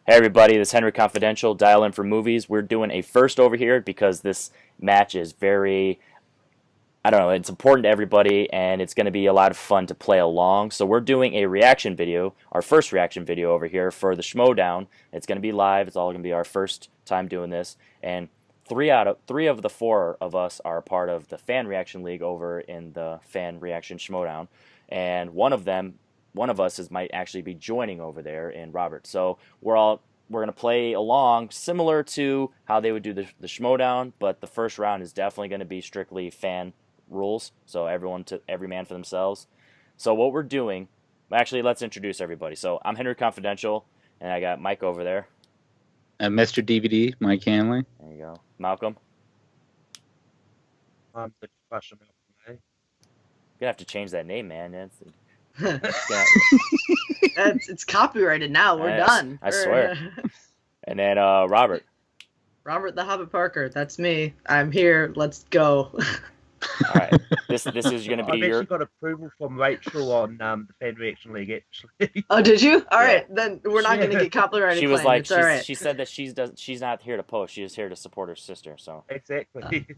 Hey everybody, this is Henry Confidential, dial in for movies. We're doing a first over here because this match is very, I don't know, it's important to everybody and it's going to be a lot of fun to play along. So we're doing a reaction video, our first reaction video over here for the Schmoedown. It's going to be live, it's all going to be our first time doing this. And three of the four of us are part of the Fan Reaction League over in the Fan Reaction Schmoedown. And one of us might actually be joining over there in Robert. So we're going to play along similar to how they would do the Schmoedown, but the first round is definitely going to be strictly fan rules. So every man for themselves. So what we're doing, actually let's introduce everybody. So I'm Henry Confidential and I got Mike over there. And Mr. DVD, Mike Hanley. There you go. Malcolm. I'm the question. You're going to have to change that name, man. It's copyrighted now. We're done. I swear. And then Robert. Robert the Hobbit Parker. That's me. I'm here. Let's go. All right. This is going to be I've your. actually got approval from Rachel on the Fan Reaction League, actually. Oh, did you? All right, then we're not going to get copyrighted. She was like, it's all right. she said that she's not here to post. She's here to support her sister. So. Exactly.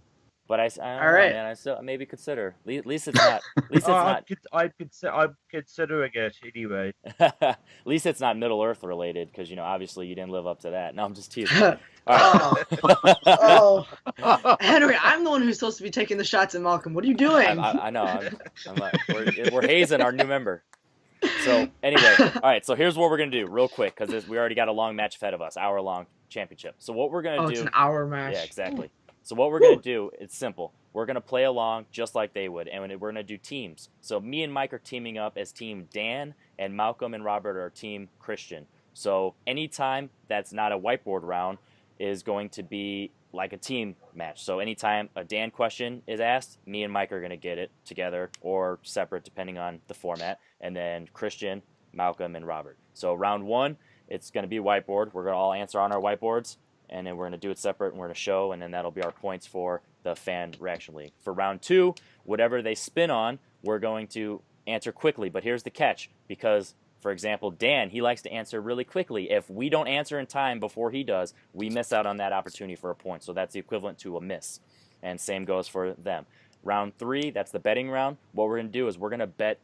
But I don't all right. know, man. I still maybe consider. At least it's not. At least it's not. I'm considering it anyway. At least it's not Middle Earth related, because obviously you didn't live up to that. No, I'm just teasing. All right. Oh, Henry, I'm the one who's supposed to be taking the shots at Malcolm. What are you doing? I know. We're hazing our new member. So anyway, all right. So here's what we're gonna do, real quick, because we already got a long match ahead of us, hour-long championship. So what we're gonna do? It's an hour match. Yeah, exactly. So what we're going to do, it's simple. We're going to play along just like they would, and we're going to do teams. So me and Mike are teaming up as Team Dan, and Malcolm and Robert are Team Christian. So anytime that's not a whiteboard round is going to be like a team match. So anytime a Dan question is asked, me and Mike are going to get it together or separate depending on the format, and then Christian, Malcolm, and Robert. So round one, it's going to be whiteboard. We're going to all answer on our whiteboards. And then we're going to do it separate, and we're going to show, and then that'll be our points for the Fan Reaction League. For round two, whatever they spin on, we're going to answer quickly. But here's the catch, because, for example, Dan, he likes to answer really quickly. If we don't answer in time before he does, we miss out on that opportunity for a point. So that's the equivalent to a miss. And same goes for them. Round three, that's the betting round. What we're going to do is we're going to bet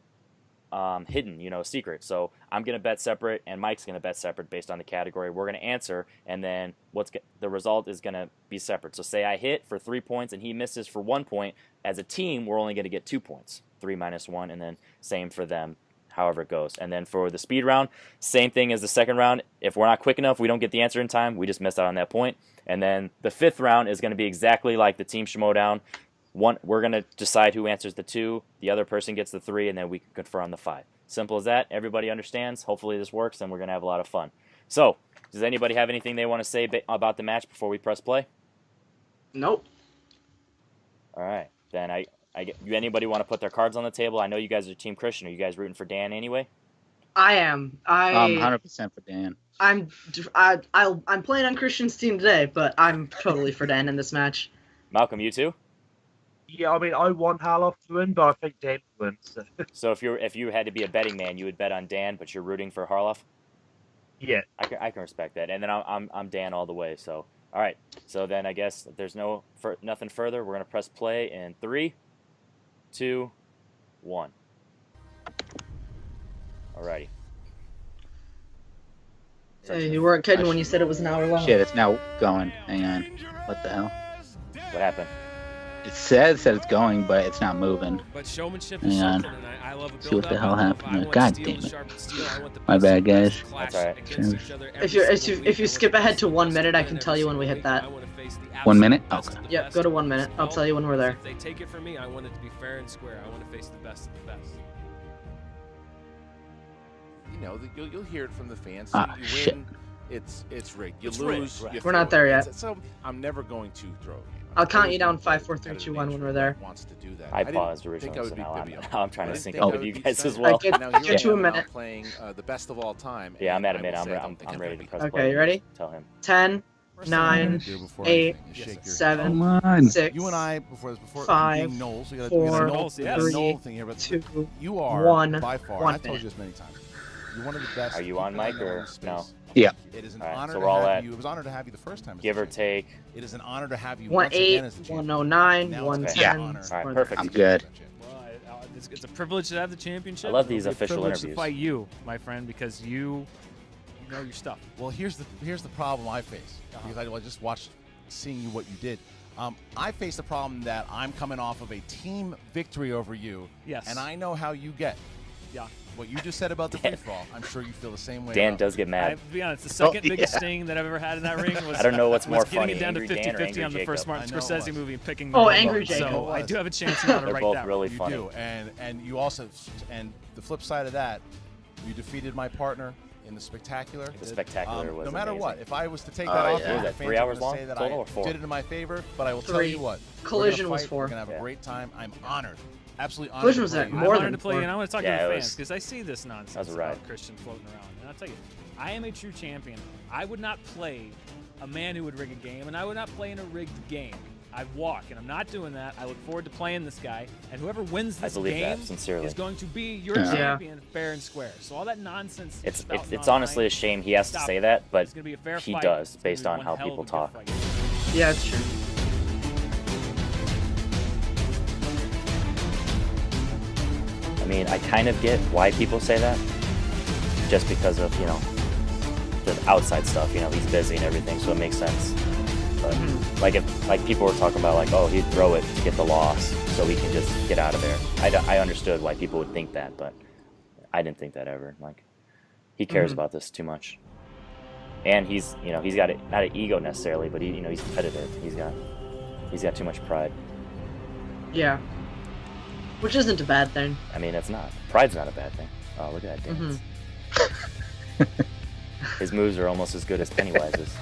hidden, secret. So I'm going to bet separate and Mike's going to bet separate based on the category. We're going to answer, and then the result is going to be separate. So say I hit for 3 points and he misses for 1 point. As a team, we're only going to get 2 points, 3 minus 1, and then same for them, however it goes. And then for the speed round, same thing as the second round. If we're not quick enough, we don't get the answer in time, we just missed out on that point. And then the fifth round is going to be exactly like the Team Schmoedown. We're going to decide who answers the 2, the other person gets the 3, and then we can confer on the 5. Simple as that. Everybody understands. Hopefully this works, and we're going to have a lot of fun. So, does anybody have anything they want to say about the match before we press play? Nope. All right. Then anybody want to put their cards on the table? I know you guys are Team Christian. Are you guys rooting for Dan anyway? I am. I'm 100% for Dan. I'm playing on Christian's team today, but I'm totally for Dan in this match. Malcolm, you too? Yeah, I mean, I want Harloff to win, but I think Dan wins. So if you had to be a betting man, you would bet on Dan, but you're rooting for Harloff? Yeah. I can respect that. And then I'm Dan all the way. So all right. So then I guess if there's nothing further, we're gonna press play in 3, 2, 1. Alrighty. Hey, you weren't kidding when you said it was an hour long. Shit, it's now going. Hang on. What the hell? What happened? It says that it's going, but it's not moving. But showmanship Hang is on. something, and I love a See what the build-up. hell I happened. want God steel damn it. sharpened steel. I want the My best bad, of the best guys. clash That's all right. against each other every If you single skip ahead to 1 minute, I can tell you when we hit that. I want to face the 1 minute? absolute best Okay. of the Yep, best. go to 1 minute. I'll tell you when we're there. If they take it from me, I want it to be fair and square. I want to face the best of the best. You'll hear it from the fans. Ah, you shit. win, it's rigged. You It's lose, rigged, you We're throw not there it. yet. So I'm never going to throw. I'll count you down 5, 4, 3, 2, 1 when we're there. Wants to do that. I didn't paused think originally, I would so be now Bibbio. I'm trying I to didn't sync think up I with would you be guys as Seth. well. Get- Now get here to a I am, minute. I'm playing the best of all time. Yeah, I'm and at a I minute. will I'm, say I I'm, don't think I'm I'm ready gonna to be press good. play. Okay, you ready? Tell him. 10, First thing I'm 9, gonna do before 8, anything is shake your 7, Come on. 6, You and I before 5, being Knowles, we got a 4, Knoll, we got a 3, Knoll thing here, but 2, you are 1, by far. 1 I told you this many times. You're one of the best. Are you on people I mic know in or this no? space. Yeah. It is an All right, honor so to we're all have at- you. It was an honor to have you the first time. as Give a or champion. take. It is an honor to have you once 1-8, again as the champion. 109, Now it's 110. an honor. All right, perfect. I'm good. Well, it's a privilege to have the championship. I love It'll these be a official privilege interviews. to fight you, my friend, because you know your stuff. Well, here's the problem I face because I just watched seeing you what you did. I face the problem that I'm coming off of a team victory over you. Yes. And I know how you get. Yeah. What you just said about the free for all, I'm sure you feel the same way. Dan about does it. get I mad. have to be honest, the second Oh, biggest yeah. sting that I've ever had in that ring was I don't know what's was more getting funny, it down to Angry Dan or 50-50 Angry on the first Jacob? Martin I know it Scorsese was. movie and picking Oh, Murrell. Angry Jacob So was. I do have a chance now to They're right both that. really You funny. do, and you also, and the flip side of that, you defeated my partner in the spectacular. The spectacular was No matter amazing. what, if I was to take Oh, that off, yeah. you, Was the that fans 3 are hours gonna long say that total I or 4? did it in my favor, but I will tell 3. you what. Collision we're gonna was fight, 4. We're gonna have Yeah. a great time. I'm honored, absolutely honored. Collision to was play at you. I more wanted than to play, 4. and I want to talk Yeah, to it the was- fans because I see this nonsense That was a about ride. Christian floating around. And I'll tell you, I am a true champion. I would not play a man who would rig a game, and I would not play in a rigged game. I walk, and I'm not doing that. I look forward to playing this guy, and whoever wins I this believe that, game sincerely. is going to be your Yeah. champion, fair and square. So all that nonsense. It's spouting it's online, honestly a shame he has to stop say it. that, but It's gonna be a fair he fight. does, It's gonna based be on one how hell of people a good talk. fight. Yeah, it's true. I mean, I kind of get why people say that, just because of, the outside stuff. He's busy and everything, so it makes sense. But like people were talking about, like, oh, he'd throw it to get the loss, so he can just get out of there. I understood why people would think that, but I didn't think that ever. Like, he cares about this too much, and he's got not an ego necessarily, but he's competitive. He's got too much pride. Yeah. Which isn't a bad thing. I mean, it's not. Pride's not a bad thing. Oh, look at that dance. His moves are almost as good as Pennywise's.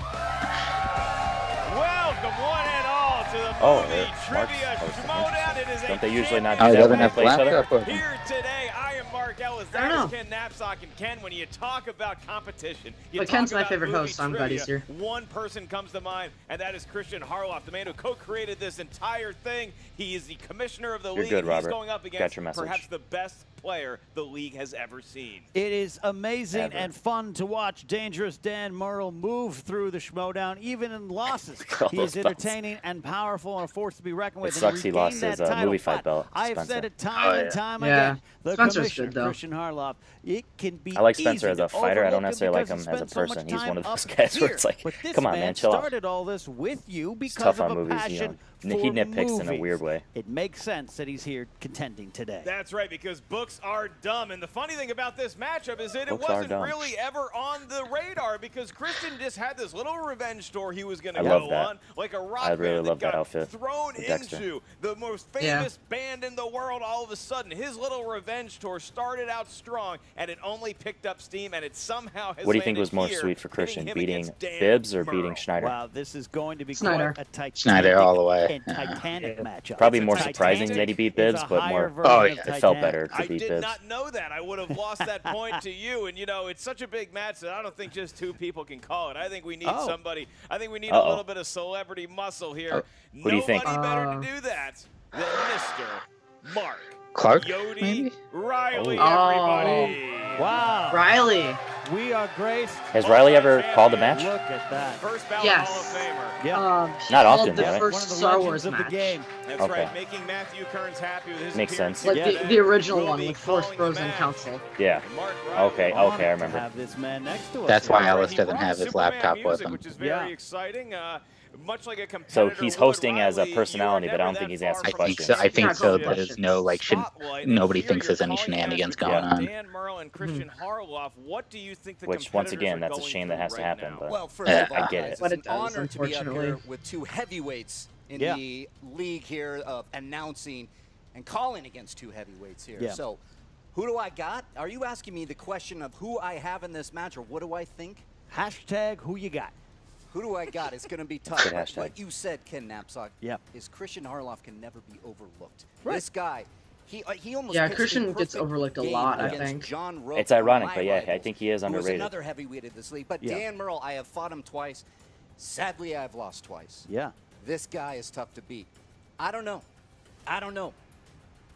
Welcome one and all to the Oh, movie Mark's Trivia hosting. Schmoedown. It is a Don't they usually not Oh, do he that doesn't when they have play each other? laptop with him. Here today, I am Mark Ellis. I don't That know. is Ken Knapsack. And Ken, when you talk about competition, you But talk Ken's my about favorite movie host, so I'm glad he's trivia, here. one person comes to mind, and that is Christian Harloff, the man who co-created this entire thing. He is the commissioner of the You're league. good, and Robert. He's going up Got against your message. perhaps the best player the league has ever seen. It is amazing Ever. and fun to watch Dangerous Dan Murrell move through the Schmoedown, even in losses. All He those is belts. entertaining and powerful and a force to be reckoned with. It and sucks he regained lost that his title, movie fight but belt to I have Spencer. said it time and yeah. time Yeah. again. The Spencer's commissioner, good, though. Christian Harloff, it can be I like Spencer easy as a to fighter. I don't overlook him necessarily like because him as a he spends so person. much He's one of time those up guys where here. it's like, But this come on, man, chill out. started all this with you It's because tough of on a movies, passion He for nitpicks in a movies. weird way. It makes sense that he's here contending today. That's right, because books are dumb. And the funny thing about this matchup is that Books it are wasn't dumb. really ever on the radar because Christian just had this little revenge tour he was going to I go love that. on, like a rock I really band love that got outfit thrown with Dexter. into the most Yeah. famous band in the world all of a sudden. His little revenge tour started out strong, and it only picked up steam, and it somehow has What do you think landed was more here, sweet for pitting Christian, him beating against Dan Bibbs or beating Murrell. Schneider? Wow, this is going to be Snyder. quite a Titanic Schneider all the way. and Titanic matchup. Probably It's a more surprising Titanic. that he beat It's Bibbs, a but higher more. version Oh, of yeah. It Titanic. felt better to I beat did Bibbs. not know that. I would have lost that point to you. And, it's such a big match that I don't think just two people can call it. I think we need somebody. I think we need a little bit of celebrity muscle here. Who do you think? Nobody better to do that than Mr. Mark Clark, Yodi maybe? Riley, Oh. everybody. Wow. Riley. We are graced. Has Riley ever called a match? Look at that. First ballot Yes. Hall of Famer. Yeah. He Not called often, the though, right? first One of the Star legends Wars of match. the game. That's Okay. right, making Matthew Kearns happy with his Makes appearance sense. Like today. the original Will one be with Force calling Bros the and match. Council. Yeah. Mark Riley. Okay, Honored I to remember. have this man next to us. That's why here. Ellis He doesn't brought have his Superman laptop with music, him. which is very exciting. Much like a So competitor he's would, hosting as a Riley, you are personality, but I never don't that think he's far asking from I think the so. I think Not so. really. There's no spotlight, and nobody here thinks you're there's any calling shenanigans matches going between on. Dan Murrell and Christian Harloff. What do you think the Which, once competitors again, are that's a going shame that through has to right happen, now? but- Well, first Yeah, of all, I get it. it's But an it does, honor to be up unfortunately. here with two heavyweights in Yeah. the league here of announcing and calling against two heavyweights here. Yeah. So, who do I got? Are you asking me the question of who I have in this match or what do I think? Hashtag who you got. Who do I got? It's going to be tough. Good But hashtag. like you said, Ken Knapsack, Yep. is Christian Harloff can never be overlooked. Right. This guy, he almost Yeah, pitched the Christian gets perfect overlooked a game lot, I against think. John Rowe, It's one of ironic, my but yeah, I rivals, think he is who was underrated. another heavyweight in this league. But Yeah. Dan Murrell, I have fought him twice. Sadly, I've lost twice. Yeah. This guy is tough to beat. I don't know.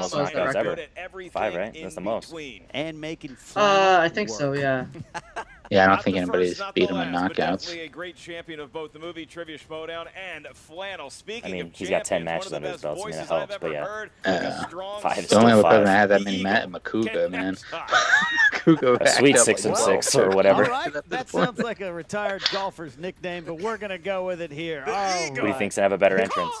most So is the knockouts record. ever. Good at everything 5, right? in That's the most. between. And making I think work. so, yeah. Yeah, I don't Not think the anybody's first, not beat the him in last, but knockouts. definitely a great champion of both the movie Trivia Schmoedown and Flannel. Speaking I mean, of he's got 10 champions, matches one of the under his best belt, so I mean, voices that I've helps, ever but yeah. heard with a strong, Five is The only still person that five. had that The many Eagle Makuga, can man. next time. Kugo A sweet racked up 6 and like 6 well, or whatever. All right, that sounds like a retired golfer's nickname, but we're going to go with it here. Who do you think's gonna have a better entrance?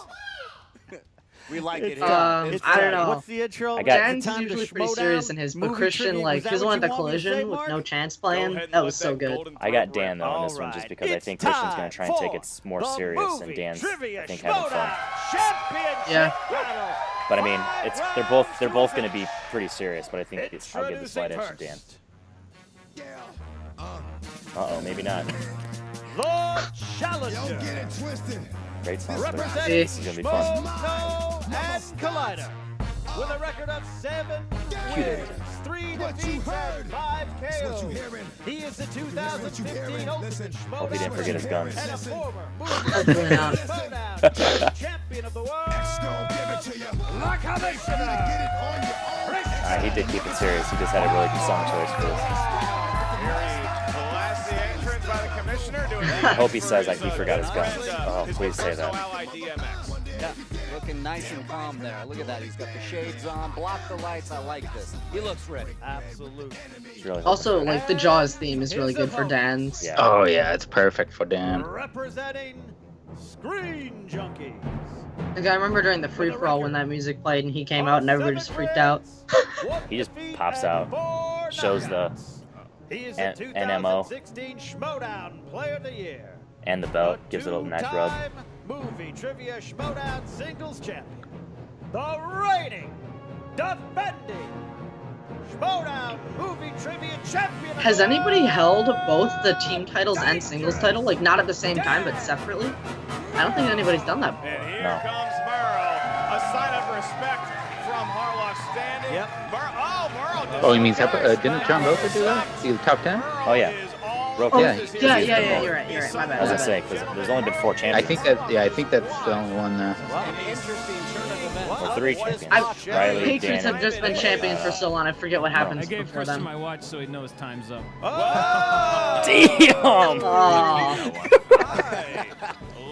We like it It's here. time. It's I don't time. know. What's the intro? I got- Dan's Time to usually pretty Schmoedown? serious in his, but Movie Christian, trivia, like, was that he's what one at you the want me to say, collision with Mark? no chance Go playing. ahead and That let was so good. golden I got thread Dan though in this All one just right, because I it's think Christian's gonna time try and take for it more the serious, and movie Dan's trivia I think having fun. Schmoedown Championship Yeah. battle. But I mean, they're both gonna be pretty serious. But I think I'll give the slight edge to Dan. Uh-oh, maybe not. The challenger. Great song. but Representing This is gonna be fun. Schmoedown and Collider. With a record of 7 wins, 3 defeats, and 5 KOs. He is the 2015 Ultimate Hope he didn't forget his guns. and a former Hopefully not. Schmoedown champion of the world. La Commissioner. He did keep it serious. He just had a really good song choice for this. Classy entrance by the commissioner. I hope he says he forgot his guns. Oh, please say that. Yeah, looking nice and calm there. Look at that. He's got the shades on, block the lights. I like this. He looks ready. Absolutely. He's really Also, like, the Jaws theme is really good for Dan's. Yeah. Oh yeah, it's perfect for Dan. Representing Screen Junkies. Like, I remember during the free for all when that music played and he came out and everybody just freaked out. He just pops out, shows the He is N- the NMO. 2016 Schmoedown Player of the Year. and the belt, gives it a nice rub. Two-time Movie Trivia Schmoedown Singles Champion. The reigning, defending Schmoedown Movie Trivia Champion. Has anybody held both the team titles and singles title? Like, not at the same time, but separately? I don't think anybody's done that before. And here No. comes Murrell. A sign of respect from Harloff standing. Yep. Murrell. Oh, you mean didn't John Roper do that? He was top 10? Oh, yeah. Roper. Oh, Yeah, yeah, he's yeah, the yeah, most. you're right, my bad. I was my gonna say bad. because there's only been 4 I champions. think that's the only one. An interesting turn of events. Or 3 champions. The Patriots Dan, have just been champions for so long, I forget what I happens gave before Christian them. my watch so he knows time's up. Damn! Oh.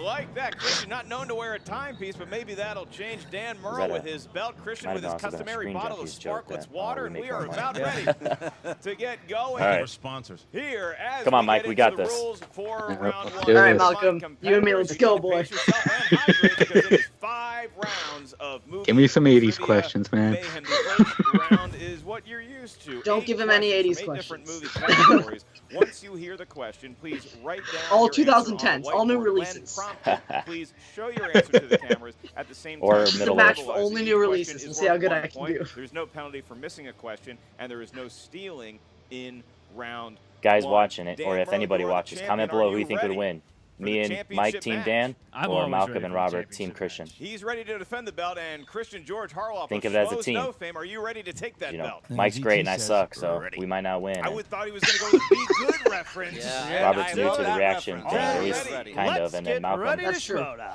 Like that. Christian not known to wear a timepiece, but maybe that'll change. Dan that Murrell a- with his belt, Christian might with his have also been a customary Screen bottle of Junkies joke Sparkletts that, water, we and make we are more about money. ready to get going. All right. We're sponsors. Here, as Come on, Mike, get we into got the this. rules for round Let's one. do All right, this. Malcolm, you and me, let's go, boy. Pace yourself and hydrate because it is 5 rounds of movie Give me some 80s trivia questions, man. mayhem. The first round is what you're used to. Don't 8 give him any questions 80s from 8 different questions. movie categories. Once you hear the question, please write down All your answer on a 2010s, all new whiteboard. releases. When prompted, please show your answer to the cameras at the same Or time. This is a middle match age. for only Each new question releases is and see how worth good 1 I can point. do. There's no penalty for missing a question, and there is no stealing in round Guys one. watching it, Dan or if Murrell, anybody you are the watches, champion. comment Are below who you you think would ready win. for Me the and Mike, championship Team match? Dan, I'm or always Malcolm ready and for the Robert, Team championship Christian. match. He's ready to defend the belt, and Christian George Harloff Think of of it as a Schmo's team. No Fame. Are you ready to take that You know, belt? Mike's GT great and I says suck, so ready. we might not win. I and would thought he was going to go with the Be Good reference. Yeah, Robert's I new love to the that reaction reference. thing, or at Already. least Ready. kind of, Let's and then get Malcolm, ready to That's true. Schmoedown.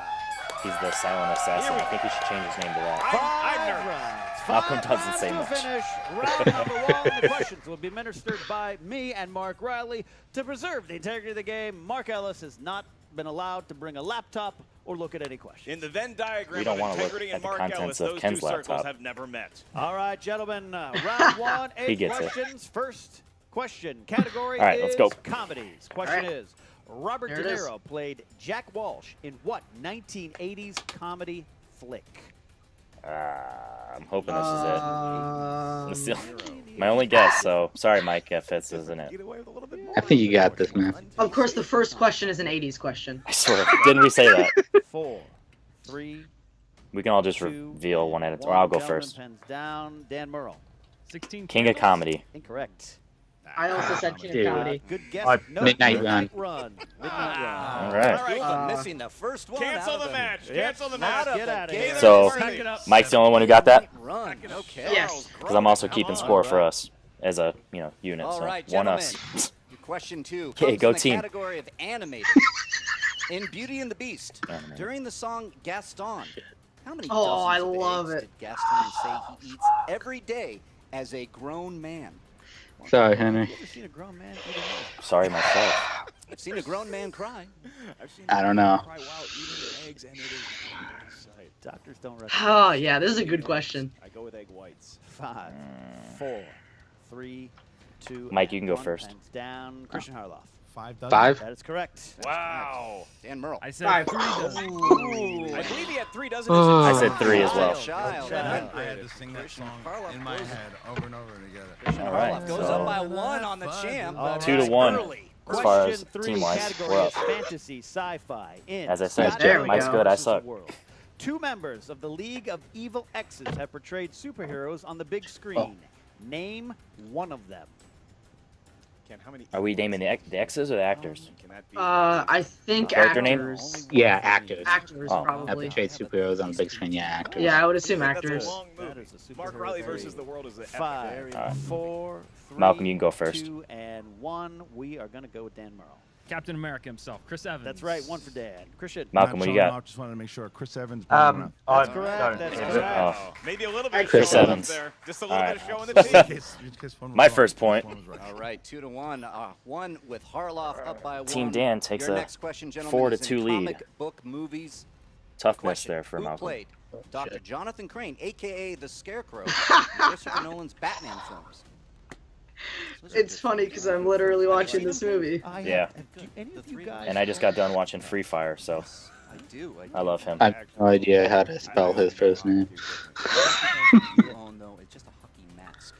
he's the silent assassin. I think he should change his name to that. I'm nervous. rounds. Malcolm 5 doesn't say rounds to much. finish. Round number 1. The questions will be administered by me and Mark Riley. To preserve the integrity of the game, Mark Ellis has not been allowed to bring a laptop or look at any questions. In the Venn diagram We don't of wanna look integrity at and the Mark contents Ellis, of those Ken's two circles laptop. have never met. All right, gentlemen, round 1, 8 He gets it. questions. First question, category All right, is let's go. comedies. Question All right. is, Robert Here De it is. Niro played Jack Walsh in what 1980s comedy flick? I'm hoping this is it. This is Um, the- my only guess, so sorry, Mike, if this isn't it. Get away with a little bit more. I think you got this, man. Of course, the first question is an 80s question. I swear, didn't we say that? 4, 3, We can all just 2, reveal one at a time. Or I'll go Gentlemen, first. Pens down. Dan Murrell. 16 King of comedy. Incorrect. I also said King Dude. of Comedy. Good guess. I- No, Midnight Run. Run. Midnight Run. All right. All right. Uh, missing the first one. Cancel out the of match. Yep. Cancel the match. Get out of here. So- Pack it up. Mike's the only one who got that, Run. Okay. Yes. because I'm also keeping score for us as a unit. All So right, one gentlemen. us. Question 2. Okay, comes go in the team. category of animated. In Beauty and the Beast, Animated. during the song Gaston, how many Oh, dozens I of love eggs it. did Gaston say he eats every day as a grown man? Sorry, Henry. You ever seen a grown man eat a milk? Sorry myself. I've seen a grown man cry. I've seen I don't know. cry while eating eggs, and it is a sight. Doctors don't Oh, recommend. yeah, this is a good question. I go with egg whites. 5, 4, 3, 2. Mike, you can go and 1. first. Pens down. Christian Harloff. 5 dozen? 5? That is correct. Wow. Dan Murrell. I said Five. 3 dozen. I believe he had 3 dozen. I said 3 as well. Child. I had to sing that song in my head over and over together. Christian All right, Harloff goes so- up by 1 on the champ. All but 2 to it's 1. early. As far as Question 3 team-wise, category we're is up. fantasy, sci-fi. In As I said, Scott There we Mike's go. good, I versus the suck. world. 2 members of the League of Evil X's have portrayed superheroes on the big screen. Name one of them. Ken, how many Are we naming the X's or the actors? can that be? I think Character name? actors. Yeah, actors. Actors, Oh. Have probably. portrayed superheroes on the big screen. Yeah, actors. Yeah, I would assume That's actors. a long That movie. is a Mark superhero Riley movie. versus the world is an epic. 5, Alright. 4, 3, Malcolm, you can go first. 2, and 1. We are going to go with Dan Murrell. Captain America himself, Chris Evans. That's right. 1 for Dan. Christian. Malcolm, what Not you showing got? off, just wanted to make sure Chris Evans. That's That's correct. That's correct. Oh. Maybe a little bit of Chris showing Evans. up there. Just a little All bit of right. showing the team. My first point. All right, 2 to 1. 1 with Harloff up by 1. Team Dan takes Your a next question, gentlemen, 4 to is in 2 lead. Comic book movies. Tough miss Question: there for Who Malcolm. played Dr. Jonathan Crane, aka the Scarecrow, in Christopher Nolan's Batman films? It's funny because I'm literally watching this movie. Yeah. Do any of you guys And I just got done watching Free Fire, so I do. I love him. I have no idea how to spell his first name. Oh no, it's just a hockey mask.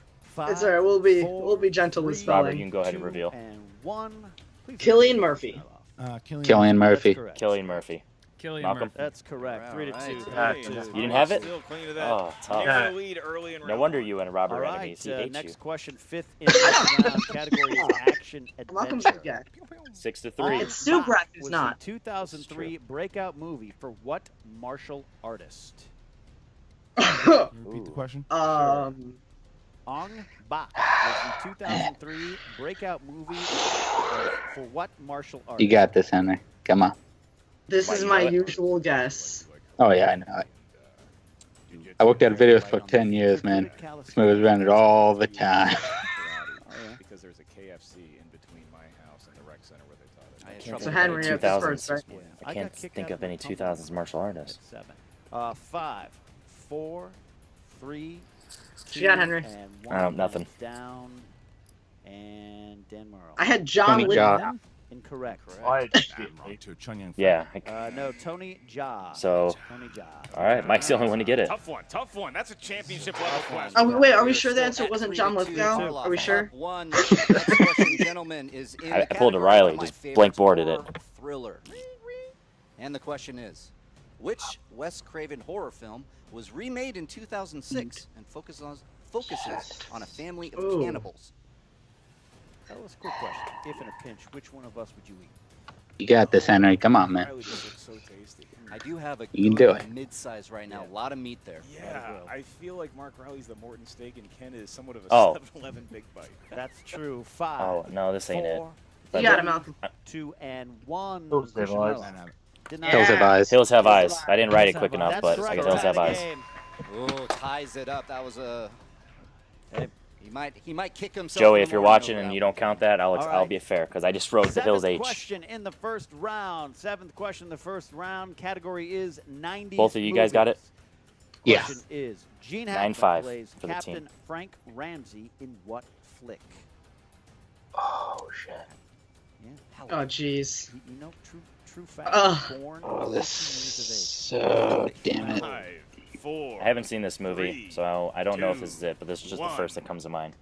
It's alright. We'll be gentle with Robert, you spelling. can go ahead and 2 reveal. and 1. Please Cillian Murphy. Cillian Murphy. That's correct. Cillian Murphy. Killian Malcolm? Murphy. That's correct. 3 to 2. Alright. You didn't have it? Still clinging to that. Oh, tough. Narrow lead early in No round wonder one. you and Robert All are right. enemies. He hates you. Next question, 5th in this round. Category is action Malcolm's a adventure. good guy. 6 to On 3. It's Subrak Top who's was not. the 2003 breakout movie for what martial artist? Repeat the question. Ong Bak was the 2003 breakout movie for what martial artist? You got this, Henry. Come on. This Why is you my know it? usual guess. Oh, yeah, I know it. I worked at a video store for 10 years, man. This movie was rented all the time. Because there's a KFC in between my house and the rec center where they taught it. I had can't trouble So think of Henry, any up this 2000s. first, right? I I can't got kicked think out of of any the 2000s martial artists. 7. 5, 4, 3, 2, You got Henry. and 1. Nothing. Down. And Dan Murrell. I had John Tony Jaa. Lithgow. Incorrect. I I'm wrong too. Chung Yang. Yeah. No, Tony Jaa. So, Tony Jaa. all right. Mike's the only one to get it. Tough one, tough one. That's a championship level question. Oh, wait, are we sure the Still answer at wasn't 3 John to 2. Lithgow? Harloff Are we sure? up 1. Next question, gentlemen, is in I the pulled a category Riley, of my just favorites, blank boarded it. horror Thriller. And the question is, which Wes Craven horror film was remade in 2006 and focuses on a family of Ooh. cannibals? That was a quick question. If in a pinch, which one of us would you eat? You got this, Henry. Come on, man. Riley just looks so tasty. I do have a You can good do it. mid-size right now. A lot of meat there. Yeah, I feel like Mark Riley's the Morton steak and Ken is somewhat of a Oh. 7-Eleven big bite. That's true. 5. Oh, no, this ain't it. 4, You got it, Malcolm. 2, and 1. Those Christian eyes. Harloff. Did not Hills have eyes. Hills have eyes. I didn't write it quick Hills enough, have but That's I guess right. Hills have Tie the eyes. game. Oh, ties it up. That was a. He might kick himself. Joey, in if the you're morning watching over and that you one. don't count that, All I'll right. be fair because I just wrote the Hills Seventh H. question in the first round. 7th question in the first round. Category is 90s Both of you guys got it? Yeah. Question is Gene Hackman 9-5 plays for the Captain team. Frank Ramsey in what flick? Oh, shit. Yeah. Oh, jeez. You know, true fact. Born Oh, 14 this. years of age. So, damn it. 5, 4. I haven't seen this movie, so I don't know if 2, this is it, but this is just the first that comes to mind.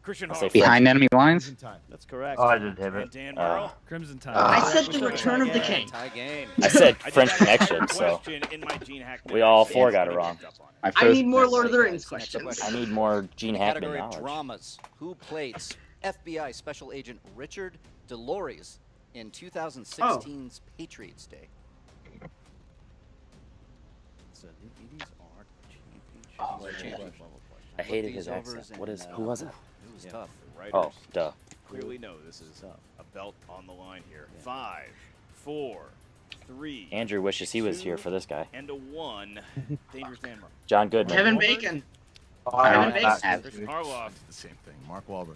Christian I'll say Harloff. Behind enemy lines? That's correct. Oh, I didn't have And it. Dan Murrell. Crimson Tide. I Ah. said the Return of the King. Tie game. I said I did French have an entire Connection, so question in my Gene Hackman we all answer. four It's got it gonna wrong. get up on it. My I first- need more Lord of the Next Rings question. questions. I need more Gene Hackman Category of knowledge. dramas. Who played FBI Special Agent Richard Delores in 2016's Patriots Day? So these are championship Oh, championship level questions. I hated These his overs accent. What and, is? Who was it? It was Yeah. tough. The writers Oh, duh. clearly know this is a belt on the line here. 5, 4, 3. Andrew wishes he was here for this guy. And a 1. Dangerous Man Mark. John Goodman. Kevin Bacon. I Kevin was Bacon. not Christian happy. Harloff. The same thing. Mark Wahlberg.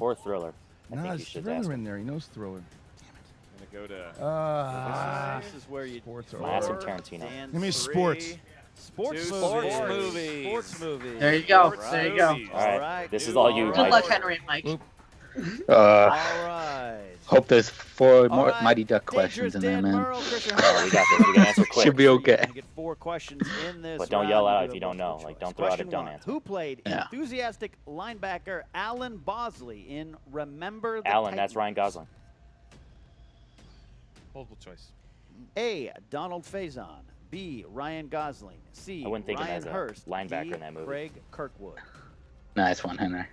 Or Thriller. I Nah, think you there's should Thriller ask him. in there. He knows Thriller. In the go to. This is where you. Sports My ass from Tarantino. Give me sports. Sports movies. Sports movie. There you go. Sports There you go. movies. All right. This is all you, Good Mike. luck, Henry and Mike. All right. Hope there's 4 more All right, Mighty Duck Dangerous questions in there, Dan man. Murrell, Christian Oh, we got this. We can answer quick. Should be okay. You're gonna get 4 questions in this. But don't round. yell out You if do you a don't know. multiple Like, choice. don't throw out a Question dumb 1. answer. Who played Yeah. enthusiastic linebacker Alan Bosley in Remember the Alan, that's Titans? Ryan Gosling. Multiple choice. A. Donald Faison. B. Ryan Gosling. C. I wouldn't think of him Ryan as a Hurst. linebacker D. in that movie. Craig Kirkwood. Nice one, Henry.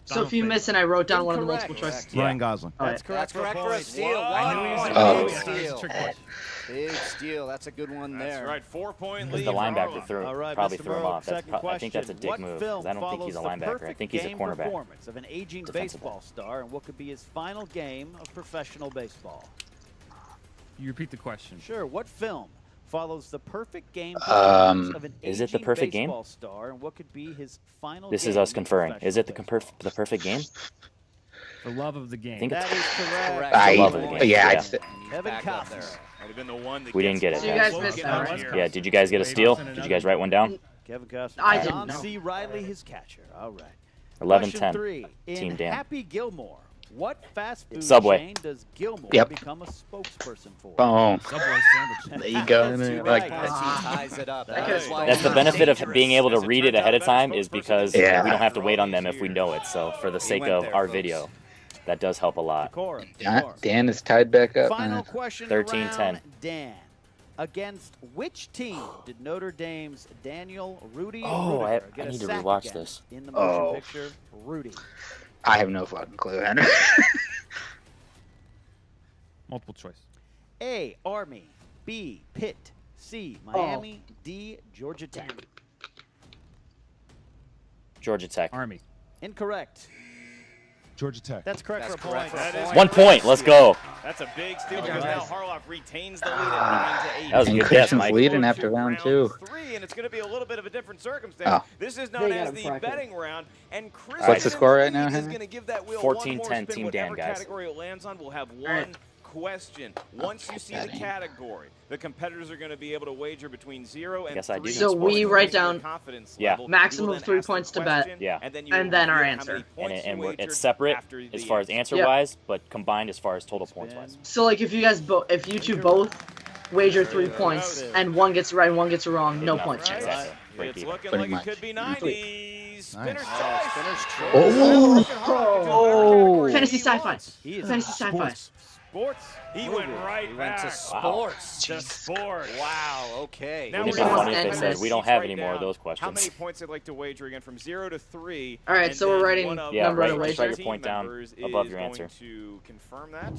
So if you miss and I wrote down one of the multiple Incorrect. choice. Ryan Gosling. That's correct. That's correct for a steal. I knew he was Oh. Big steal. Trick question. Big steal. That's a good one That's there. right. 4-point Because lead. the for linebacker Harloff. All right, probably Mr. threw him Murrow, off. That's second I think that's a question. dick What move. film Because I don't think he's a follows the linebacker. I perfect think he's a game cornerback. performance of an aging Defensive baseball star and what could be his final game of professional baseball? You repeat the question. Sure. What film follows the perfect game Um, of an is it The aging Perfect Game? baseball star and what could be his final This game is us of conferring. Is it the professional the perfect game? For love of the game. I think baseball? it's That is correct. I, love of the game. yeah, Yeah. Kevin Back up there. Costner. Might have been the one that We didn't gets get it. So you guys Woken missed that, up right? here. Yeah, did you guys get a steal? Did you guys write one down? Kevin Costner. I John didn't know. C. Riley, his catcher. All right. 11-10. Question 3. In Team Dan. Happy Gilmore, what fast food Subway. chain does Gilmore Yep. become a spokesperson for? Boom. Subway sandwich. There you go. That's Like right. that. He ties it up. That That's is why That's the he's benefit of dangerous. being able to As it read it turns ahead out, of time better is spokesperson because Yeah. we don't have to for wait all on them these if we years. know it. So for the sake went of there, our folks. video, that does help a lot. Decorum. Dan is tied back up, Final man. question 13-10. around Dan. Against which team did Notre Dame's Daniel Rudy Oh, Rudiger I get a need to sack rewatch against this. in the motion Oh. picture Rudy? I have no fucking clue, Henry. Multiple choice. A. Army. B. Pitt. C. Miami. D. Georgia Tech. Georgia Tech. Army. Incorrect. Georgia Tech. That's correct That's for a point. correct. That is 1 point. Let's go. That's a big steal Good because job, now guys. Harloff retains the lead at 9-8. That was a And good guess, Christian's Mike. leading after round 2. 3, and it's going to be a little bit of a different circumstance. Oh. This is known They got as him the bracket. betting round, and Chris What's the score right now, is Henry? going to give that wheel 14-10 one more spin. Team Dan, Whatever guys. category it lands on will have one right. question. Once you see the category, the competitors are going to be able to wager between 0 and Guess I 3. do know So we sports. write down confidence Yeah. level. maximum You will of then 3 ask the points to bet. question, Yeah. and then, you And will then our reveal how answer. many And, points and you it's wagered separate after as the far as answer. answer wise, but combined as far as total points wise. So like if you guys if you two both wager 3 points and one gets it right and one gets it wrong, no points. Right. Exactly. Break It's even. looking Pretty like much. it could be 90s. Spinner's Nice. choice. Oh. Fantasy sci-fi. He is Fantasy sci-fi. Sports. He went right He went to back. sports. To sport. Wow, okay. Now Wouldn't we're it be gonna funny if they have said the we don't seats have right any more of down. those How questions? many points I'd like to wager again from 0 to 3? All right, and so we're then writing one of Yeah, number right. to Just write wager. your point down members above is your going answer. to confirm that.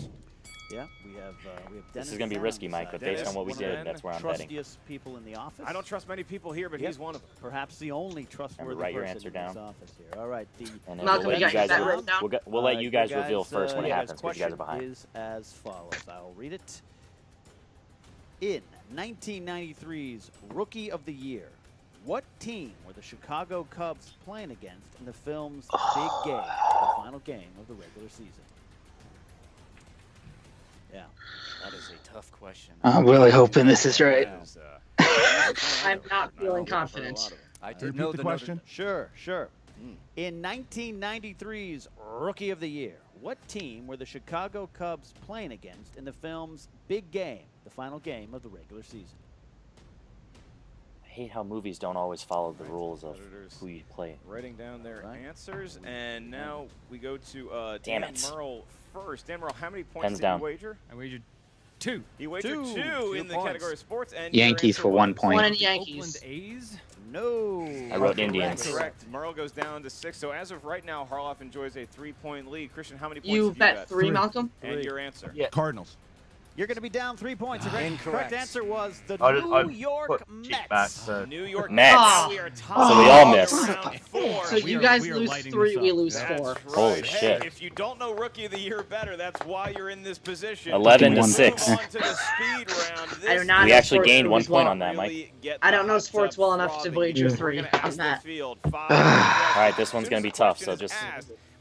Yeah, we have This Dennis is gonna be down risky, on Mike, the but side. based Dennis, on what we one of did, the that's where I'm betting. Trustiest people in the office. I don't trust many people here, but Yep. he's one of them. Perhaps the only trustworthy write your person answer in down. this office here. All right, the And then Malcolm, we'll you let got you that guys, written down? we'll let you guys your reveal first when it your happens because you guys are question behind. is as follows. I'll read it. In 1993's Rookie of the Year, what team were the Chicago Cubs playing against in the film's Big Game, the final game of the regular season? Yeah. That is a tough question. I'm really hoping this is right. That is, I'm not feeling confident. I did Repeat know the the question. Sure. In 1993's Rookie of the Year, what team were the Chicago Cubs playing against in the film's Big Game, the final game of the regular season? I hate how movies don't always follow the rules of competitors who you play. writing down their Right. answers, and now we go to Damn Dan it. Murrell first. Dan Murrell, how many points Pens did down. you wager? I wagered 2. He wagered 2 2 in the points. category of sports, and Yankees your for answer 1 was- point. One in the Oakland Yankees. A's. No. I wrote Correct. Indians. Correct. Murrell goes down to 6. So as of right now, Harloff enjoys a 3-point lead. Christian, how many points You did bet 3, Three. Malcolm? And your answer? Yeah. Cardinals. You're going to be down 3 points. The correct Incorrect. answer was the I New York put cheek back, Mets. so. New York Mets. Now we are tied. So we all for miss. round 4. So We you are- guys we are lose lighting 3, this we up. lose That's 4. right. Holy Hey, shit. if you don't know Rookie of the Year better, that's why you're in this position. 11 to Move 6. on to the speed round. I do This not We know actually sports gained 1 movies point well. on that, Mike. really get I don't the know hot sports tub well enough to frothing. wager We're 3 gonna on ask the that. field 5 All right, this questions. one's As gonna soon be as the tough, question so is just asked,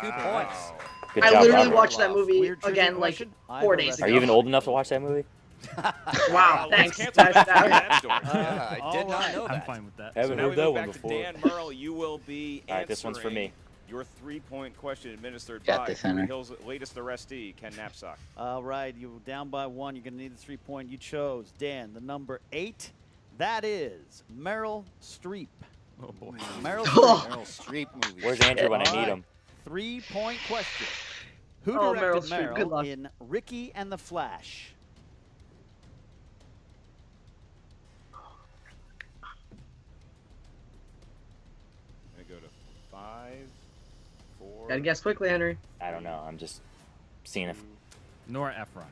2 points. Good I job, literally Robert. watched that movie Weird trivia again like question? 4 days Are ago. you even old enough to watch that movie? Wow, Let's thanks. cancel that story. Yeah, I did not know I'm that. fine with that. So Haven't now heard we that move one back to before. Dan Murrell. You will be All right, this one's for me. Your 3-point question administered Got by this, Henry. Hill's latest arrestee, Ken Knapsack. All right, you were down by 1. You're going to need the 3-point. You chose, Dan, the number 8. That is Murrell Streep. Oh, boy. Murrell Streep. Meryl Streep movie. Where's Andrew when I need All him? 3-point question. Who Oh, directed Meryl Streep, good Murrell luck. in Ricky and the Flash? I'm going to go to 5, 4. Gotta guess quickly, Henry. I don't know. I'm just seeing if. Nora Ephron.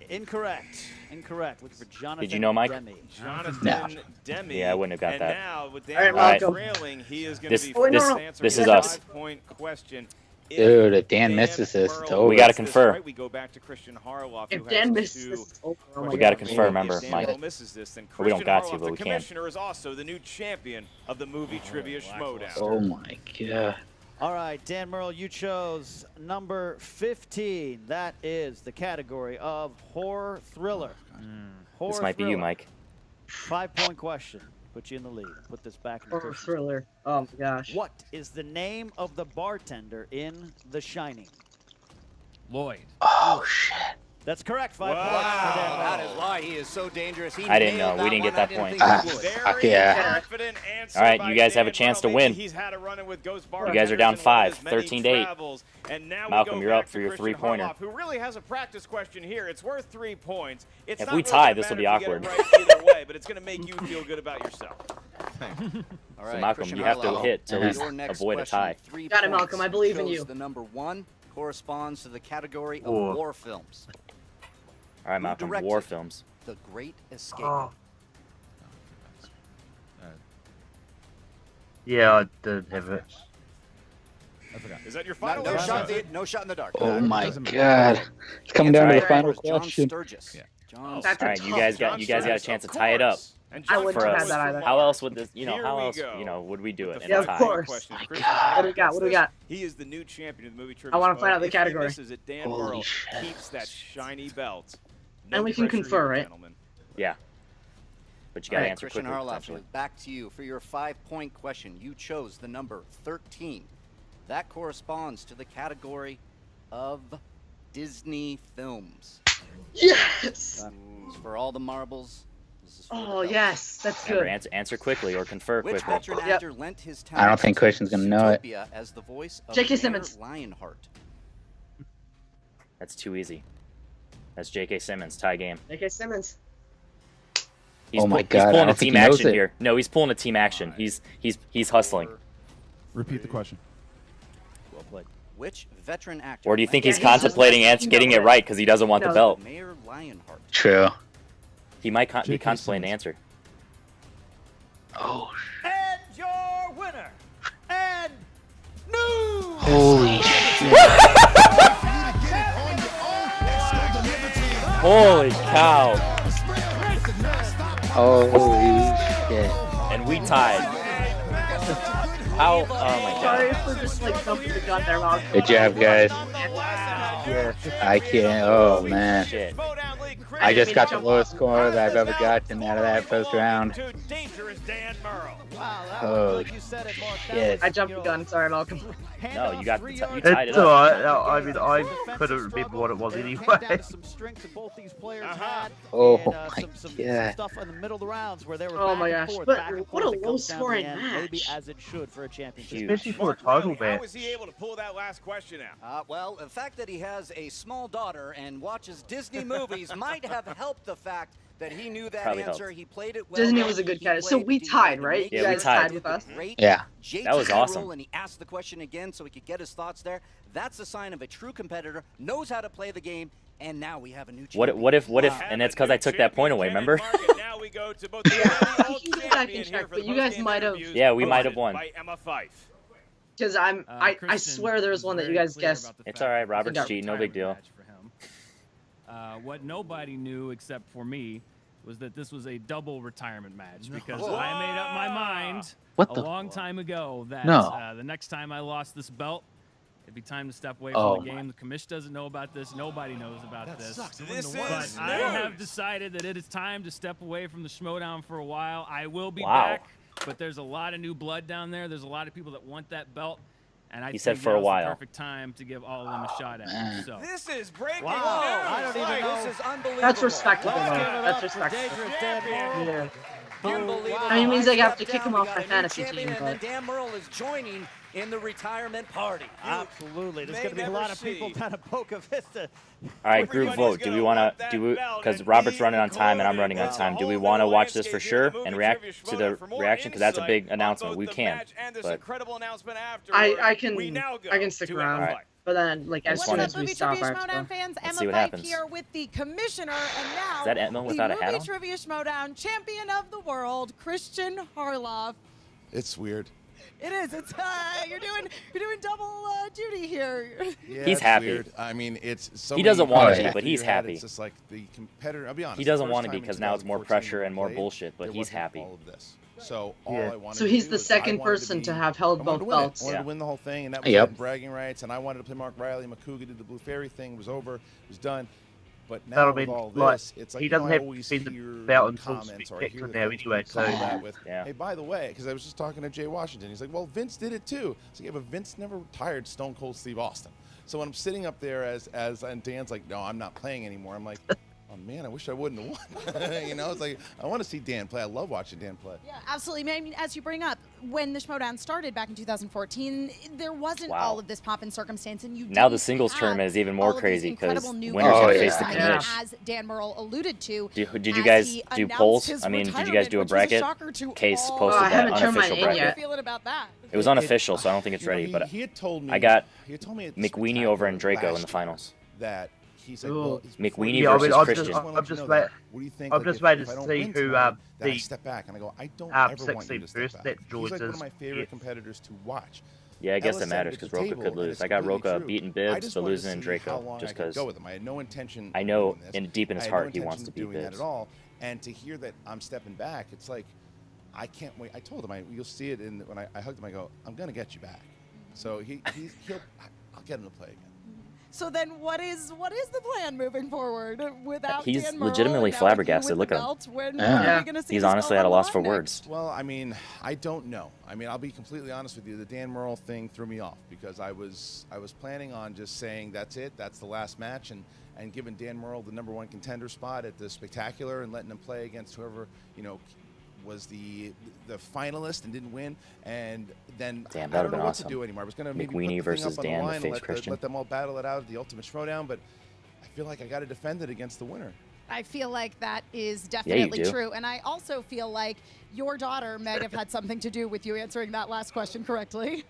Incorrect. Incorrect. Looking for Jonathan Did you know, Mike? Demme. Jonathan Demme. Yeah, I wouldn't have got and that. now, with All right, Dan Malcolm. trailing, he is going This- to be this- forced to answer this a is us. 5-point question. Dude, if Dan misses this, it's Murrell over. We gotta gets this confer. right, we go back to Christian Harloff, If who Dan has misses two this, it's over. Oh my We gotta God. confer, remember, If Dan Mike. Murrell misses this, then We don't Christian got to, Harloff, but the we can. commissioner, is also the new champion of the movie trivia Schmoedown. Oh my god. All right, Dan Murrell, you chose number 15. That is the category of horror thriller. Horror This might be you, thriller. Mike. 5-point question. Put you in the lead. Put this back in the Horror cushions. thriller. Oh my gosh. What is the name of the bartender in The Shining? Lloyd. Oh shit. That's correct. 5 Wow. points for Dan That Murrell. is why he is so dangerous. He I didn't nailed know. We didn't one. get that I didn't point. think he would. Fuck Very yeah. confident answer All right, by you guys have a Dan chance to Murrell. win. Maybe he's had a run-in with Ghost You guys are bartenders down in one of 5, his many 13-8. travels. And now Malcolm, we go you're back up for to your Christian three-pointer. Harloff, who really has a practice question here. It's worth 3 points. It's If not we really tie, gonna this will be matter if you awkward. get it right either way, but it's going to make you feel good about yourself. All right, So Malcolm, Christian you have to Harloff, hit to at least your next avoid a question, tie. 3 Got it, points. Malcolm. I believe in Chose you. The number 1 corresponds to the category of Oh. war films. All right, Malcolm. directed? War films. The Great Escape. Oh. Yeah, I didn't have it. I forgot. Is that your No, final no answer? shot in the dark. Oh my doesn't god. It's coming down to the Answer final was John question. Sturgis. Yeah. John That's All a right, you tough guys one. got a Sturgis, chance to of tie it up. course. And I John wouldn't For have us. had that either. How else would this? Here How we else? go. Would we do With it the in Yeah, a of tie? course. question. My Christian God. What do we got? What do we got? He is the new champion of the movie trivia. I wanna Schmoedown. find out the If he category. misses it, Dan Holy Murrell shit. keeps that shiny belt. And we can pressure confer, here, right? gentlemen. Yeah. But you got to All right, answer Christian quickly. Harloff, potentially. back to you for your 5-point question. You chose the number 13. That corresponds to the category of Disney films. Yes. For all the marbles. This is for the Oh belts. yes, that's Remember, good. answer quickly or confer Which quickly. veteran Yep. actor lent his talent I don't think Christian's gonna know it. Zootopia as the voice of J.K. Mayor Simmons. Lionheart? That's too easy. That's J.K. Simmons. Tie game. J.K. Simmons. He's Oh my he's God, I pulling a don't think team he knows action it. here. No, he's pulling a team action. He's hustling. Repeat the question. Well played. Which veteran actor? Or do you think lent he's Yeah, he's contemplating just- getting it right because he doesn't want the No. belt? Mayor Lionheart. True. He might be J.K. contemplating the Simmons. answer. Oh. And your winner, and new. Holy shit. Holy cow! Holy shit. And we tied. How? Oh my Sorry god! for just like jumping the gun there, Malcolm. Good job, guys. Yeah. I can't. Oh man. Shit. I just got the lowest score that I've ever gotten out of that first round. To dangerous Dan Murrell. Wow, that Holy was like you said it, Mark. That shit. was, I jumped you the know, gun. Sorry, Malcolm. No, you got- you handoff, tied it It's up. alright. I mean, I couldn't remember what it was Then it anyway. came down to some strengths that both these players had. Oh and, my some God. stuff in the middle of the rounds where they were Oh back my and gosh, forth, but back and what forth. a It comes down to the low-scoring end, Maybe match. as it should for a championship. Huge. Especially for a Mark title Riley, how match. was he able to pull that last question out? Well, the fact that he has a small daughter and watches Disney movies might have helped the fact that he knew that Probably answer. helped. He played it well. Disney was a good He guy. So played- we he tied, had to right? make Yeah, You we guys tied. tied with us. Great Yeah. That was awesome. And he asked the question again so he could get his thoughts there. That's a sign of a true competitor, knows how to play the game, and now we have a new champion. What if? Wow. And that's because I took that point away. Remember? Now we go to both the old You guys can champion check, here for but the you guys post-game might have- interviews, Yeah, we might have hosted won. By Emma Fife. Because I Christian swear there was one that you very guys clear guessed. about the It's fact all right, that Robert's this is a cheating, no big deal. retirement match for him. What nobody knew except for me was that this was a double retirement match because I made up my mind What a the long time ago that No. the next time I lost this belt, it'd be time to step away Oh from the game. The commission doesn't know about this. Nobody knows about this. This But is I have news. decided that it is time to step away from the Schmoedown for a while. I will be Wow. back, but there's a lot of new blood down there. There's a lot of people that want that belt. And I He said think for a now's the while. perfect time to give all of them a shot at it. So. This is breaking Wow. news. I don't even know. This is unbelievable. That's respectable, Let's though. give it That's up for respectable. Dangerous Dan Murrell. Yeah. Unbelievable. I mean, it means they have to Step kick down, him we off got my a new fantasy champion, team, and then but- Dan Murrell is joining in the retirement party. Absolutely. There's may going to be a never lot of people see. down at Boca Vista. All right, group Everybody's vote. Do gonna we want love to that do? belt Because and Robert's be running on time and I'm included. running on It's a time. Do we whole want to new watch this for landscape here sure at the and movie react trivia to the Schmoedown. For more reaction? Because that's a big insight on announcement. both We the can. match and this But incredible announcement afterward, I can we now go I can stick to around, Emma Alright. Fight. but then like as What's soon up, as we Movie stop, Trivia I have to Schmoedown go. fans, Let's Emma see what Pike happens. here with the commissioner, and now Is that Emma without the a hat Movie on? Trivia Schmoedown champion of the world, Christian Harloff. It's weird. It is. It's you're doing double duty here. Yeah, He's it's happy. Weird. I mean, it's so. He many doesn't wanna things be, through but your he's head. happy. It's just like the competitor. I'll be honest. He the doesn't first want to be time in because now it's more 2014 pressure when and we more played, bullshit, but there he's wasn't happy. All of this. So all Yeah. I wanted So to he's do the was second I wanted person be, to have held I wanted both to win it. belts. I wanted Yeah. to win the whole thing, and that was Yep. it, bragging rights. And I wanted to play Mark Riley. Makuga did the Blue Fairy thing. It was over. It was done. But now That'll with be all like this, it's like he you know, doesn't I have to always defend the hear belt the until comments or I Spectre hear the now things anyway, people say so- that with, Yeah. hey, by the way, because I was just talking to Jay Washington. He's like, well, Vince did it too. So yeah, but Vince never retired Stone Cold Steve Austin. So when I'm sitting up there and Dan's like, no, I'm not playing anymore. I'm like, oh man, I wish I wouldn't have won. You know, it's like I want to see Dan play. I love watching Dan play. Yeah, absolutely. I mean, as you bring up, when the Schmoedown started back in 2014, there wasn't Wow. all of this pomp and circumstance, and you Now the didn't singles have tournament is even more all of these crazy because incredible new winners Oh, have to players face the coming in, commish. as Dan Murrell alluded to. Did you as guys he do announced polls? his I mean, did you guys retirement, do a which was bracket? shocker to Case all. posted I that haven't turned mine unofficial in bracket. How are you yet. feeling about that? It was unofficial, so I don't think it's You know, ready. But he had told me, I got he had told me at the McWeeny over and Spectacular Draco in last the year finals. that he's like, Ooh. well, McWeeny Yeah, I mean, versus I'm Christian. just- What I'm do you just know that? wait- What do you think? I'm Like, just if waiting I to don't see win who, tonight, that I the step back, and I go, I don't ab ever want you to sexy step first back. that He's like one of choices my favorite get- competitors to watch. Yeah, I guess Ellis that said matters at the because Roka table, could and lose. it's I got completely Roka true. beating I Bibbs, just but wanted to losing in see Draco how long just I could because go with him. I had no intention. I know of doing this. in deep in his I had heart no he wants intention to of beat doing that Bibbs. at all. And to hear that I'm stepping back, it's like I can't wait. I told him, you'll see it in when I hugged him. I go, I'm gonna get you back. So I'll get him to play again. So then, what is the plan moving forward without He's Dan Murrell legitimately and now flabbergasted. with you Look with at the him. belt? When Yeah. are we gonna see He's this honestly belt at a on loss the for line words. next? Well, I mean, I don't know. I mean, I'll be completely honest with you. The Dan Murrell thing threw me off because I was planning on just saying that's it, that's the last match, and giving Dan Murrell the #1 contender spot at the Spectacular and letting him play against whoever was the finalist and didn't win, and then Damn, I that don't would've know been what awesome. to do anymore. I was going to maybe McWeeny put the thing versus up on the Dan to line and face let Christian. them all battle it out at the Ultimate Schmoedown, but I feel like I got to defend it against the winner. I feel like that is you definitely do. true. And I also feel like your daughter might have had something to do with you answering that last question correctly.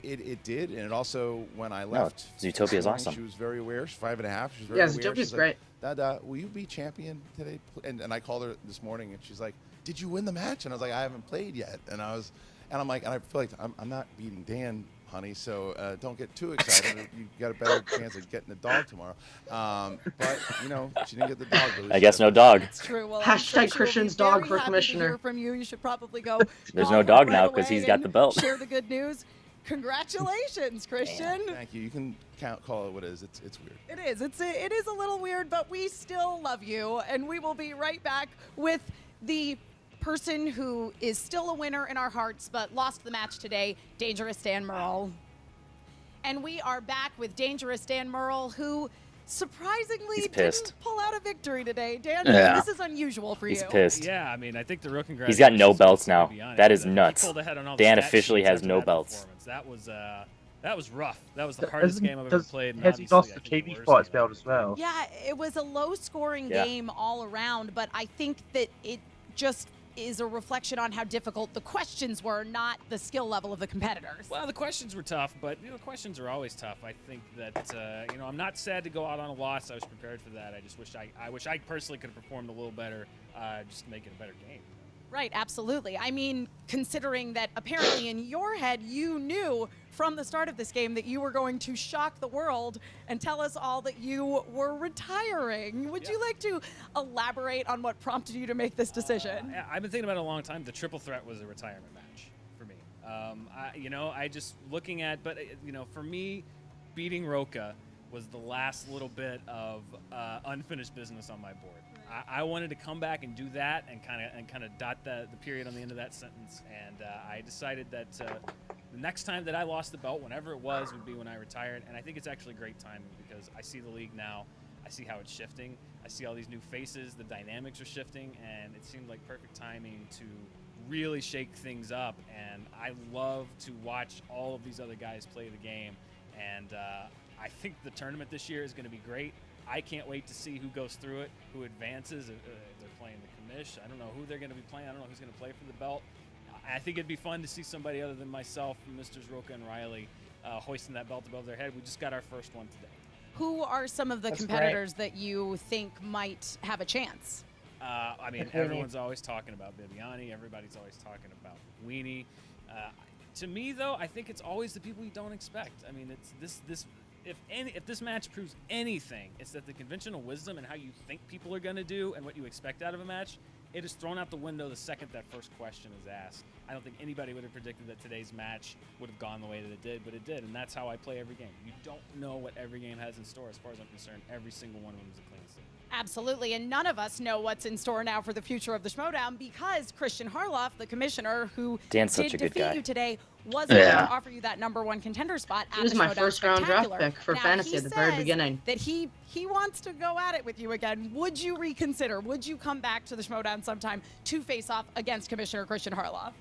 It did, and it also, when I left, Zootopia is awesome. She was very aware. She's 5.5. She's very Yeah, aware. Zootopia's She's great. Like, Dad, will you be champion today? And I called her this morning, and she's like, did you win the match? And I was like, I haven't played yet. And I'm like, and I feel like I'm not beating Dan, honey, so don't get too excited. You got a better chance of getting the dog tomorrow. But, she didn't get the dog. But I guess no dog. It's true. Well, Hashtag she will be Christian's very dog for happy to commissioner. hear from you. You should probably go. There's call no her dog right now 'cause away he's got and the belt. Share the good news. Congratulations, Christian. Thank you. You can call it what it is. It's weird. It is. It is a little weird, but we still love you, and we will be right back with the person who is still a winner in our hearts, but lost the match today, Dangerous Dan Murrell. And we are back with Dangerous Dan Murrell, who surprisingly He's pissed. didn't pull out a victory today. Dan, Yeah. this is unusual for He's you. pissed. Yeah, I mean, I think the real He's congratulations. got no to belts be now. honest. That is He nuts. pulled ahead on all the Dan stat officially sheets has after no that belts. performance. That was rough. That was the hardest game I've ever played. And Has he obviously, lost I the think TV worst fights game I've belt as ever well? Yeah, it was a low-scoring Yeah. game all around, but I think that it just is a reflection on how difficult the questions were, not the skill level of the competitors. Well, the questions were tough, but questions are always tough. I think that I'm not sad to go out on a loss. I was prepared for that. I just wish I personally could have performed a little better, just to make it a better game. Right, absolutely. I mean, considering that apparently in your head you knew from the start of this game that you were going to shock the world and tell us all that you were retiring. Would you like to elaborate on what prompted you to make this decision? I've been thinking about it a long time. The triple threat was a retirement match for me. I just looking at, but for me, beating Roka was the last little bit of unfinished business on my board. I wanted to come back and do that and kind of dot the period on the end of that sentence. And I decided that the next time that I lost the belt, whenever it was, would be when I retired. And I think it's actually great timing because I see the league now. I see how it's shifting. I see all these new faces. The dynamics are shifting, and it seemed like perfect timing to really shake things up. And I love to watch all of these other guys play the game. And I think the tournament this year is going to be great. I can't wait to see who goes through it, who advances. If they're playing the commish, I don't know who they're going to be playing. I don't know who's going to play for the belt. I think it'd be fun to see somebody other than myself, Mr. Roca and Riley, hoisting that belt above their head. We just got our first one today. Who are some of the competitors that you think might have a chance? I mean, everyone's always talking about Bibiani. Everybody's always talking about Weenie. To me, though, I think it's always the people you don't expect. I mean, it's this. If this match proves anything, it's that the conventional wisdom and how you think people are going to do and what you expect out of a match, it is thrown out the window the second that first question is asked. I don't think anybody would have predicted that today's match would have gone the way that it did, but it did, and that's how I play every game. You don't know what every game has in store. As far as I'm concerned, every single one of them is a clean slate. Absolutely, and none of us know what's in store now for the future of the Schmoedown because Christian Harloff, the commissioner who Dan's did such a good defeat guy. you today, was going to offer you that #1 contender spot at He was the my Schmoedown first round draft Spectacular. pick for Now, fantasy he at the very says beginning. that he wants to go at it with you again. Would you reconsider? Would you come back to the Schmoedown sometime to face off against Commissioner Christian Harloff?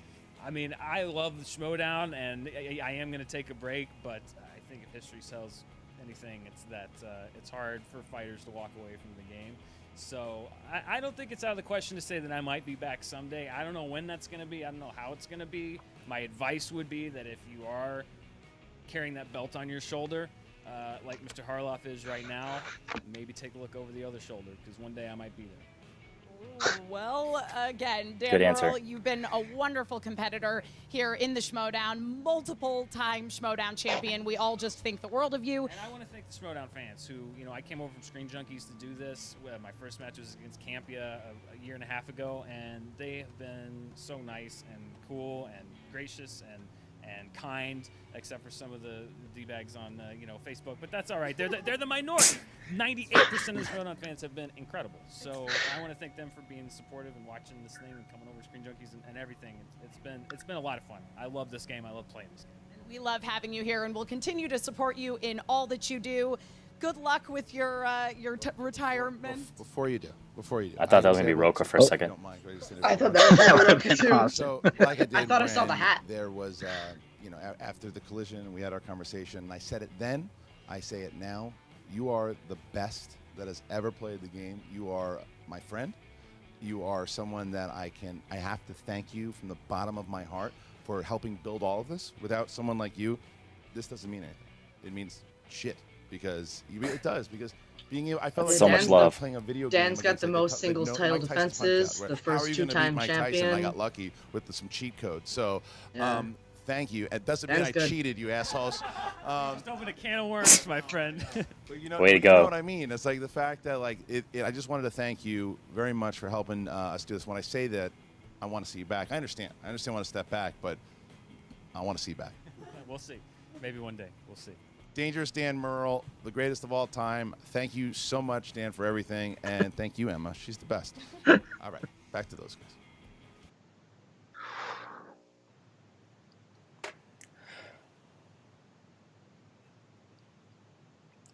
I mean, I love the Schmoedown, and I am going to take a break, but I think if history tells anything, it's that it's hard for fighters to walk away from the game. So I don't think it's out of the question to say that I might be back someday. I don't know when that's going to be. I don't know how it's going to be. My advice would be that if you are carrying that belt on your shoulder, like Mr. Harloff is right now, maybe take a look over the other shoulder, because one day I might be there. Well, again, Dan Good answer. Murrell, you've been a wonderful competitor here in the Schmoedown, multiple-time Schmoedown champion. We all just think the world of you. And I want to thank the Schmoedown fans who, I came over from Screen Junkies to do this. My first match was against Campia a year and a half ago, and they have been so nice and cool and gracious and kind, except for some of the D-bags on Facebook. But that's all right. They're the minority. 98% of the Schmoedown fans have been incredible. So I want to thank them for being supportive and watching this thing and coming over to Screen Junkies and everything. It's been a lot of fun. I love this game. I love playing this game. We love having you here, and we'll continue to support you in all that you do. Good luck with your retirement. Before you do. I thought that was going to be Roca for a second. I thought that was been too. awesome. So, like I did, I thought I saw the when hat. There was, after the collision, we had our conversation, and I said it then, I say it now. You are the best that has ever played the game. You are my friend. You are someone that I have to thank you from the bottom of my heart for helping build all of this. Without someone like you, this doesn't mean anything. It means shit, because it does, because being able, I felt That's like so much love. playing a video Dan's game got the against, most singles title Mike Tyson's punch defenses, out, the right? first How are you gonna two-time beat Mike Tyson? I champion. got lucky with some cheat codes. So, Yeah. thank you. It doesn't mean Dan's I good. cheated, you assholes. Just open a can of worms, my friend. But Way to you go. know what I mean? It's like the fact that I just wanted to thank you very much for helping us do this. When I say that, I want to see you back. I understand. I want to step back, but I want to see you back. We'll see. Maybe one day. We'll see. Dangerous Dan Murrell, the greatest of all time. Thank you so much, Dan, for everything, and thank you, Emma. She's the best. All right, back to those guys.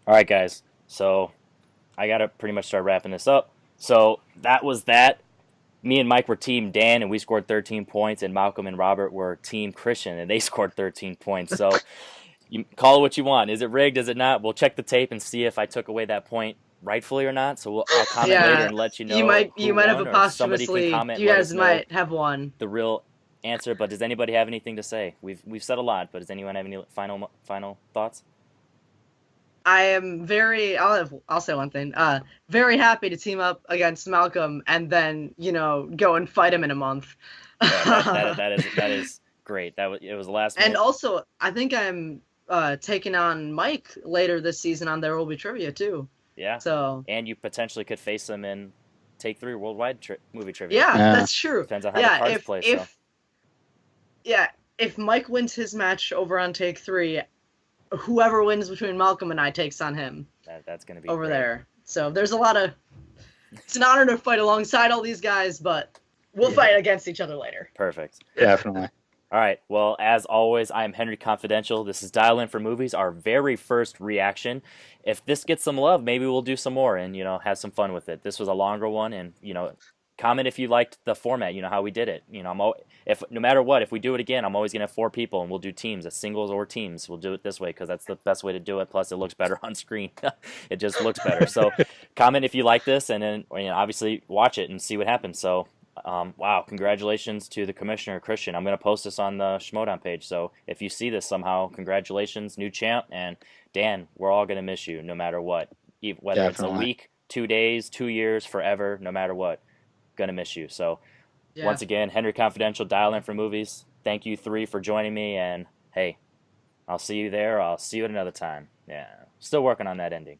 All right, guys. So I got to pretty much start wrapping this up. So that was that. Me and Mike were Team Dan, and we scored 13 points, and Malcolm and Robert were Team Christian, and they scored 13 points. So you call it what you want. Is it rigged? Is it not? We'll check the tape and see if I took away that point rightfully or not. So I'll comment later and let you know. You might who have won, or somebody can posthumously. comment You and let guys us know might have won. the real answer. But does anybody have anything to say? We've said a lot, but does anyone have any final thoughts? I am I'll say one thing. Very happy to team up against Malcolm and then, go and fight him in a month. Yeah, that is great. It was the last. And minute. also, I think I'm taking on Mike later this season on There Will Be Trivia too. Yeah. So. And you potentially could face them in Take 3 Worldwide movie trivia. Yeah, that's true. Depends on how the cards play. If Mike wins his match over on Take 3, whoever wins between Malcolm and I takes on him. That's going to be over great. there. So there's a lot of It's an honor to fight alongside all these guys, but we'll fight against each other later. Perfect. Definitely. All right. Well, as always, I'm Henry Confidential. This is Dial In for Movies, our very first reaction. If this gets some love, maybe we'll do some more and, have some fun with it. This was a longer one, and, comment if you liked the format, how we did it. No matter what, if we do it again, I'm always going to have 4 people, and we'll do teams, singles or teams. We'll do it this way because that's the best way to do it. Plus, it looks better on screen. It just looks better. So comment if you like this, and then obviously watch it and see what happens. So wow, congratulations to the commissioner, Christian. I'm going to post this on the Schmoedown page. So if you see this somehow, congratulations, new champ. And Dan, we're all going to miss you no matter what. Whether it's a week, 2 days, 2 years, forever, no matter what. Going to miss you. So once again, Henry Confidential, Dial In for Movies. Thank you 3 for joining me. And hey, I'll see you there. I'll see you at another time. Yeah, still working on that ending.